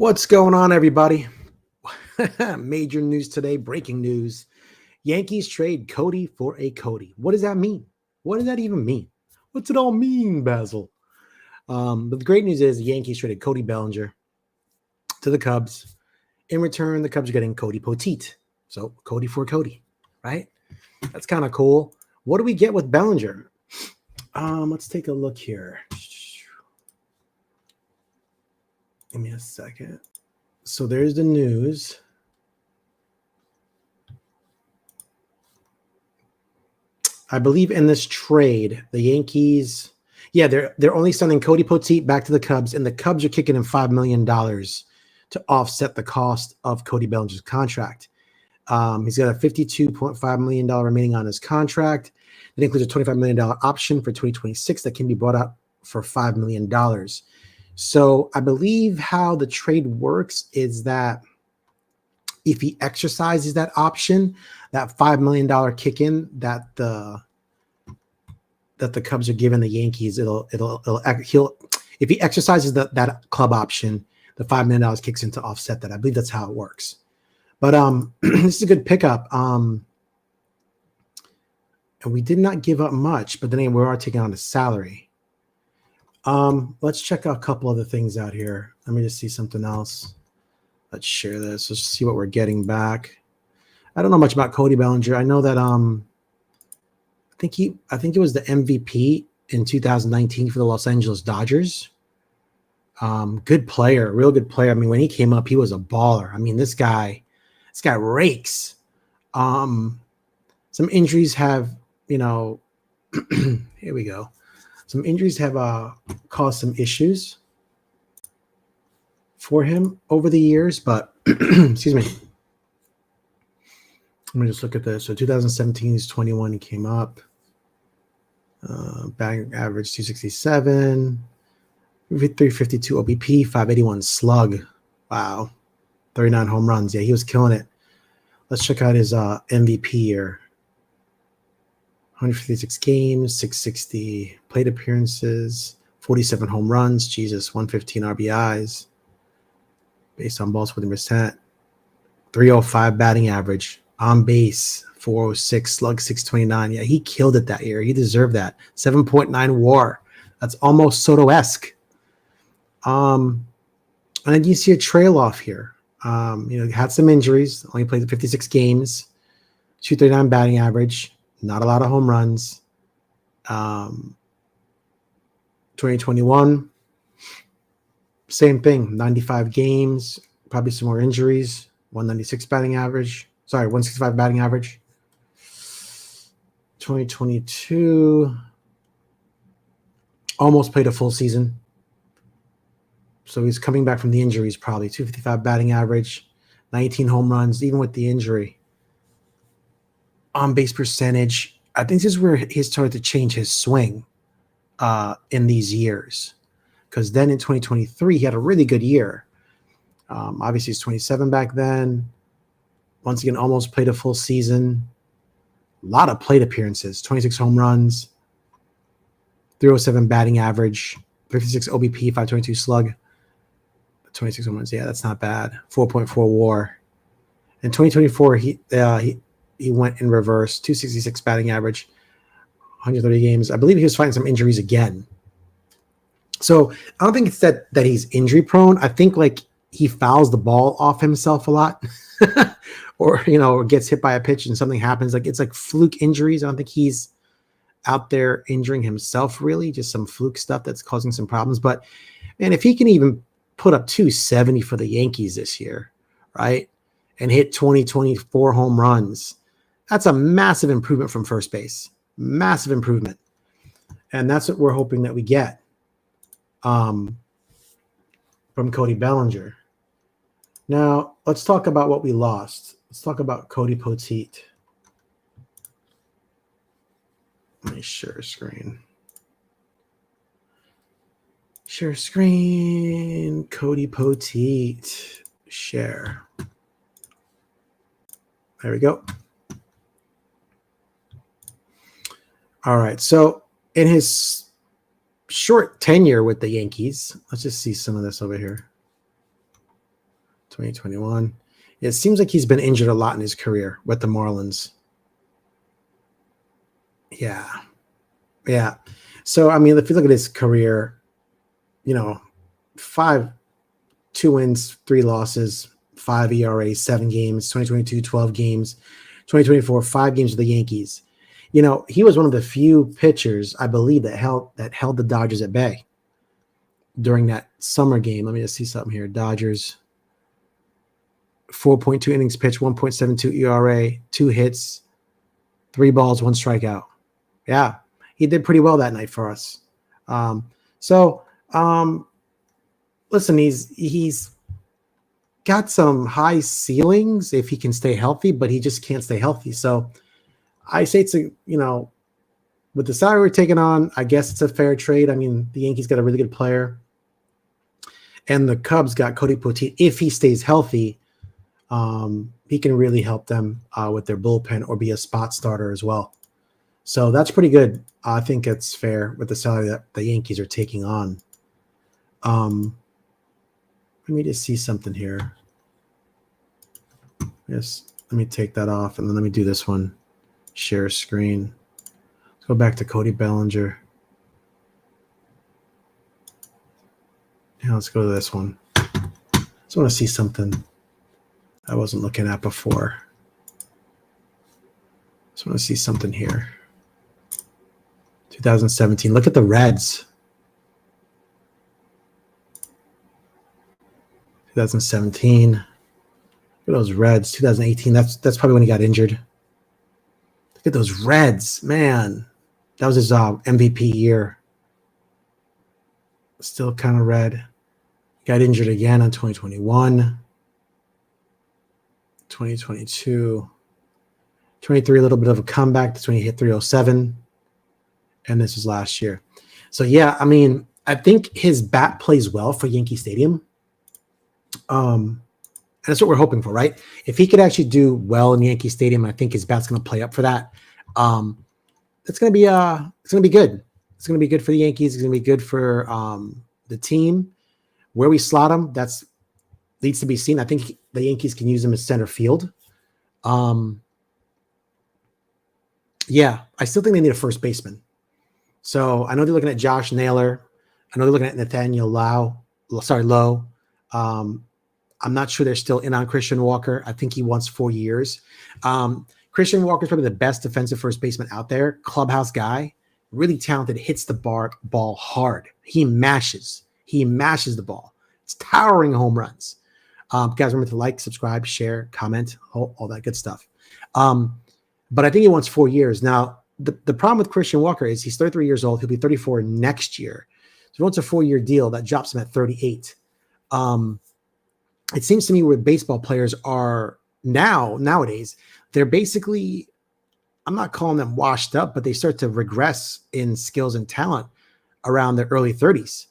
What's going on, everybody? Major news today, breaking news. Yankees trade Cody for a Cody. What does that mean? What does that even mean? What's it all mean, Basil? But the great news is the Yankees traded Cody Bellinger to the Cubs. In return, the Cubs are getting Cody Poteet. So Cody for Cody, right? That's kind of cool. What do we get with Bellinger? Let's take a look here. Give me a second. So there's the news. I believe in this trade, the Yankees, they're only sending Cody Poteet back to the Cubs, and the Cubs are kicking in $5 million to offset the cost of Cody Bellinger's contract. He's got a $52.5 million remaining on his contract. That includes a $25 million option for 2026 that can be bought out for $5 million. So I believe how the trade works is that if he exercises that option, that $5 million kick in that the Cubs are giving the Yankees, if he exercises that club option, the $5 million kicks in to offset that. I believe that's how it works. But this is a good pickup. And we did not give up much, but then we are taking on a salary. Let's check out a couple other things out here. Let me just see something else. Let's share this. Let's see what we're getting back. I don't know much about Cody Bellinger. I know that I think it was the MVP in 2019 for the Los Angeles Dodgers. Good player, real good player. I mean, when he came up, he was a baller. I mean, this guy rakes. Some injuries have, here we go. Some injuries have caused some issues for him over the years, but excuse me. Let me just look at this. So 2017, he's 21. He came up. Batting average 267, 352 OBP, 581 slug. Wow. 39 home runs. Yeah, he was killing it. Let's check out his MVP here. 156 games, 660 plate appearances, 47 home runs. Jesus, 115 RBIs. Based on balls within percent. 305 batting average. On base, 406, slug 629. Yeah, he killed it that year. He deserved that. 7.9 WAR. That's almost Soto-esque. And then you see a trail off here. Had some injuries. Only played 56 games. 239 batting average. Not a lot of home runs. 2021, same thing. 95 games. Probably some more injuries. 196 batting average. 165 batting average. 2022, almost played a full season. So he's coming back from the injuries probably. 255 batting average, 19 home runs, even with the injury. On base percentage, I think this is where he started to change his swing in these years. Because then in 2023, he had a really good year. Obviously, he's 27 back then. Once again, almost played a full season. A lot of plate appearances, 26 home runs, 307 batting average, 56 OBP, 522 slug, 26 home runs. Yeah, that's not bad. 4.4 WAR. In 2024, he went in reverse, 266 batting average, 130 games. I believe he was fighting some injuries again. So I don't think it's that he's injury prone. I think he fouls the ball off himself a lot. or gets hit by a pitch and something happens. It's like fluke injuries. I don't think he's out there injuring himself really, just some fluke stuff that's causing some problems. But man, if he can even put up 270 for the Yankees this year, right, and hit 24 home runs, that's a massive improvement from first base. Massive improvement. And that's what we're hoping that we get from Cody Bellinger. Now, let's talk about what we lost. Let's talk about Cody Poteet. Let me share screen. Share screen. Cody Poteet. Share. There we go. All right. So in his short tenure with the Yankees, let's just see some of this over here. 2021. It seems like he's been injured a lot in his career with the Marlins. Yeah. Yeah. So, I mean, if you look at his career, 2 wins, 3 losses, 5 ERA, 7 games, 2022, 12 games, 2024, 5 games with the Yankees. He was one of the few pitchers, I believe, that held the Dodgers at bay during that summer game. Let me just see something here. Dodgers, 4.2 innings pitched, 1.72 ERA, 2 hits, 3 balls, 1 strikeout. Yeah, he did pretty well that night for us. Listen, he's got some high ceilings if he can stay healthy, but he just can't stay healthy. So I say with the salary we're taking on, I guess it's a fair trade. I mean, the Yankees got a really good player, and the Cubs got Cody Poteet. If he stays healthy, he can really help them with their bullpen or be a spot starter as well. So that's pretty good. I think it's fair with the salary that the Yankees are taking on. Let me just see something here. Yes, let me take that off, and then let me do this one. Share screen. Let's go back to Cody Bellinger. Now let's go to this one. Just want to see something I wasn't looking at before. Just want to see something here. 2017. Look at the Reds. 2017. Look at those Reds. 2018. That's probably when he got injured. Look at those Reds, man. That was his MVP year. Still kind of red. Got injured again in 2021. 2022. 23, a little bit of a comeback. That's when he hit 307. And this was last year. So, yeah, I mean, I think his bat plays well for Yankee Stadium. And that's what we're hoping for, right? If he could actually do well in Yankee Stadium, I think his bat's going to play up for that. It's going to be good. It's going to be good for the Yankees. It's going to be good for the team. Where we slot him, that's needs to be seen. I think the Yankees can use him as center field. Yeah, I still think they need a first baseman. So I know they're looking at Josh Naylor. I know they're looking at Nathaniel Lowe. I'm not sure they're still in on Christian Walker. I think he wants 4 years. Christian Walker is probably the best defensive first baseman out there. Clubhouse guy, really talented, hits the ball hard. He mashes the ball. It's towering home runs. Guys, remember to like, subscribe, share, comment, all that good stuff. But I think he wants 4 years. Now, the problem with Christian Walker is he's 33 years old. He'll be 34 next year. So he wants a 4-year deal that drops him at 38. It seems to me where baseball players are nowadays, they're basically, I'm not calling them washed up, but they start to regress in skills and talent around their early 30s.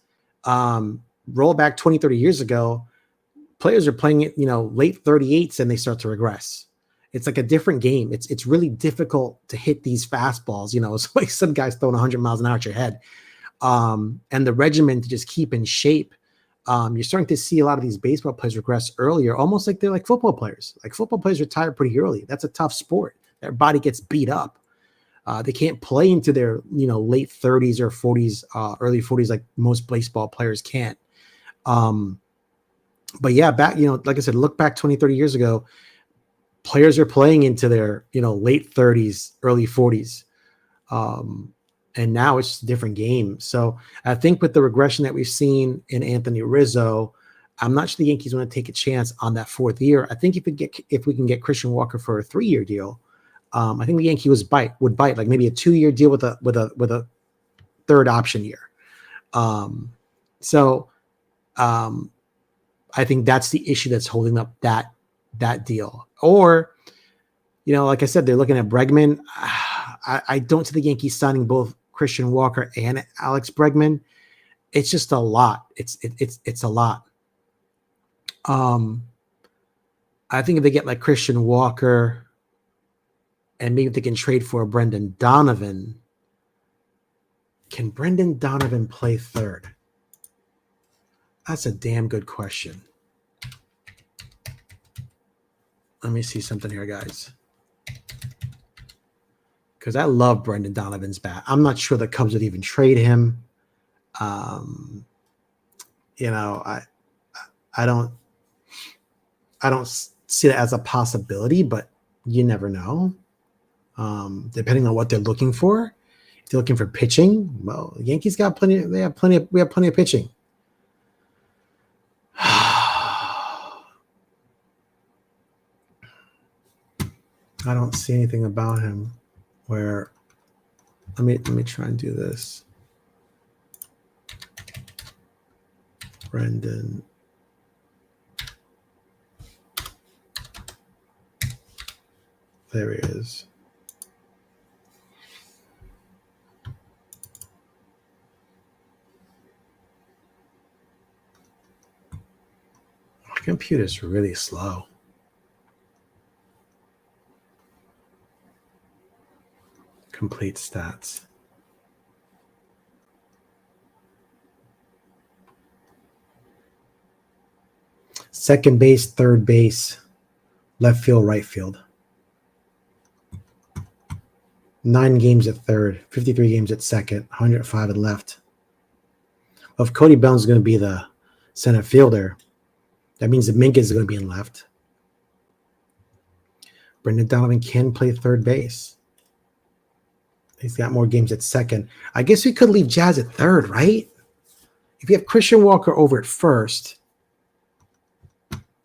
Roll back 20, 30 years ago, players are playing it, late 38s and they start to regress. It's like a different game. It's really difficult to hit these fastballs. It's like some guys throwing 100 miles an hour at your head. And the regimen to just keep in shape. You're starting to see a lot of these baseball players regress earlier, almost like they're like football players. Like football players retire pretty early. That's a tough sport. Their body gets beat up. They can't play into their late 30s or 40s, early 40s like most baseball players can't. But yeah, back like I said, look back 20, 30 years ago. Players are playing into their, late 30s, early 40s. And now it's just a different game. So I think with the regression that we've seen in Anthony Rizzo, I'm not sure the Yankees want to take a chance on that 4th year. I think if we can get Christian Walker for a 3-year deal, I think the Yankees would bite like maybe a 2-year deal with a 3rd option year. I think that's the issue that's holding up that deal. Or, like I said, they're looking at Bregman. I don't see the Yankees signing both Christian Walker and Alex Bregman. It's just a lot. It's a lot. I think if they get like Christian Walker and maybe if they can trade for Brendan Donovan, can Brendan Donovan play 3rd? That's a damn good question. Let me see something here, guys. Because I love Brendan Donovan's bat. I'm not sure the Cubs would even trade him. You know, I don't see that as a possibility, but you never know. Depending on what they're looking for. If they're looking for pitching, well, Yankees got plenty. We have plenty of pitching. I don't see anything about him where. Let me try and do this. Brendan. There he is. My computer's really slow. Complete stats. Second base, third base, left field, right field. 9 games at third, 53 games at second, 105 at left. Well, if Cody Bellin's is going to be the center fielder, that means that Minkus is going to be in left. Brendan Donovan can play third base. He's got more games at second. I guess we could leave Jazz at third, right? If you have Christian Walker over at first,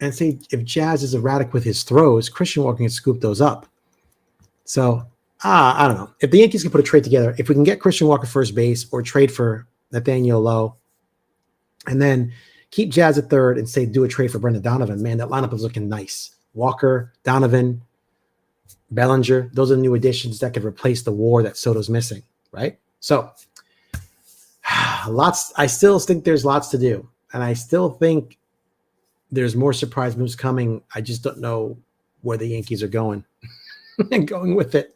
and say if Jazz is erratic with his throws, Christian Walker can scoop those up. So, I don't know. If the Yankees can put a trade together, if we can get Christian Walker first base or trade for Nathaniel Lowe, and then keep Jazz at third and say do a trade for Brendan Donovan, man, that lineup is looking nice. Walker, Donovan, Bellinger, those are the new additions that could replace the WAR that Soto's missing, right? So, I still think there's lots to do. And I still think there's more surprise moves coming. I just don't know where the Yankees are going and going with it,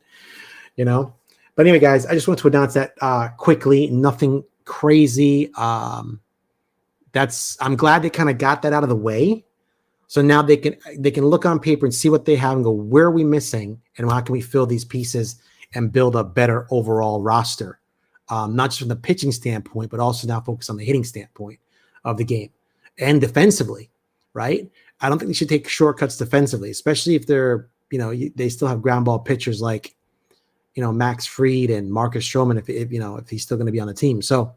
you know? But anyway, guys, I just want to announce that quickly. Nothing crazy. I'm glad they kind of got that out of the way. So now they can look on paper and see what they have and go, where are we missing and how can we fill these pieces and build a better overall roster? Not just from the pitching standpoint, but also now focus on the hitting standpoint of the game and defensively, right? I don't think they should take shortcuts defensively, especially if they're, they still have ground ball pitchers like, Max Fried and Marcus Stroman, if he's still going to be on the team. So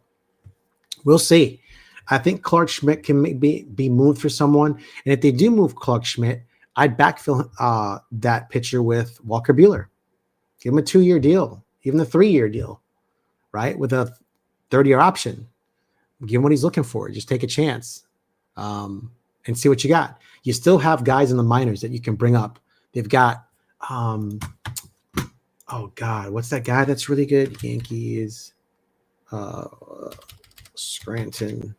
we'll see. I think Clark Schmidt can be moved for someone. And if they do move Clark Schmidt, I'd backfill that pitcher with Walker Buehler. Give him a 2-year deal, even a 3-year deal, right? With a 30-year option. Give him what he's looking for. Just take a chance and see what you got. You still have guys in the minors that you can bring up. They've got, oh, God, what's that guy that's really good? Yankees, Scranton.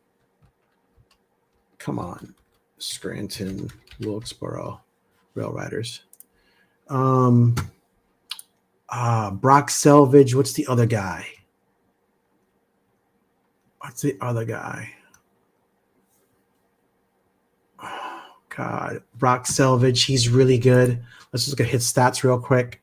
Come on, Scranton, Wilkesboro, Rail Riders. Brock Selvage. What's the other guy? Oh, God. Brock Selvage. He's really good. Let's just look at his stats real quick.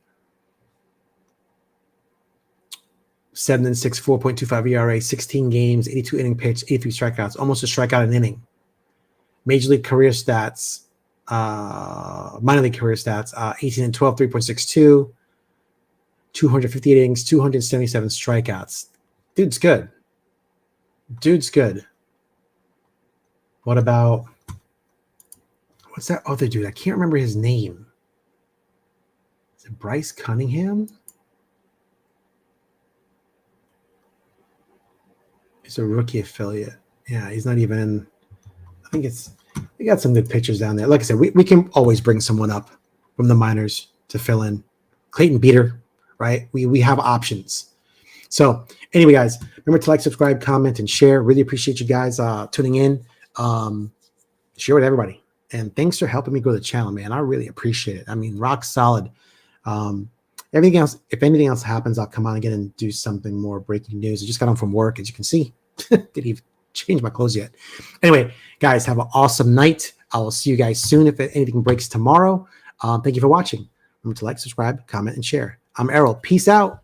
7-6, 4.25 ERA, 16 games, 82 inning pitch, 83 strikeouts, almost a strikeout an inning. Major league career stats, minor league career stats, 18-12, 3.62, 258 innings, 277 strikeouts. Dude's good. What about, what's that other dude? I can't remember his name. Is it Bryce Cunningham? He's a rookie affiliate. Yeah, he's not even, I think we got some good pitchers down there. Like I said, we can always bring someone up from the minors to fill in. Clayton Beater, right? We have options. So anyway, guys, remember to like, subscribe, comment, and share. Really appreciate you guys tuning in. Share with everybody. And thanks for helping me grow the channel, man. I really appreciate it. I mean, rock solid. Everything else, if anything else happens, I'll come on again and do something more breaking news. I just got home from work, as you can see. Didn't even change my clothes yet. Anyway, guys, have an awesome night. I will see you guys soon if anything breaks tomorrow. Thank you for watching. Remember to like, subscribe, comment, and share. I'm Errol. Peace out.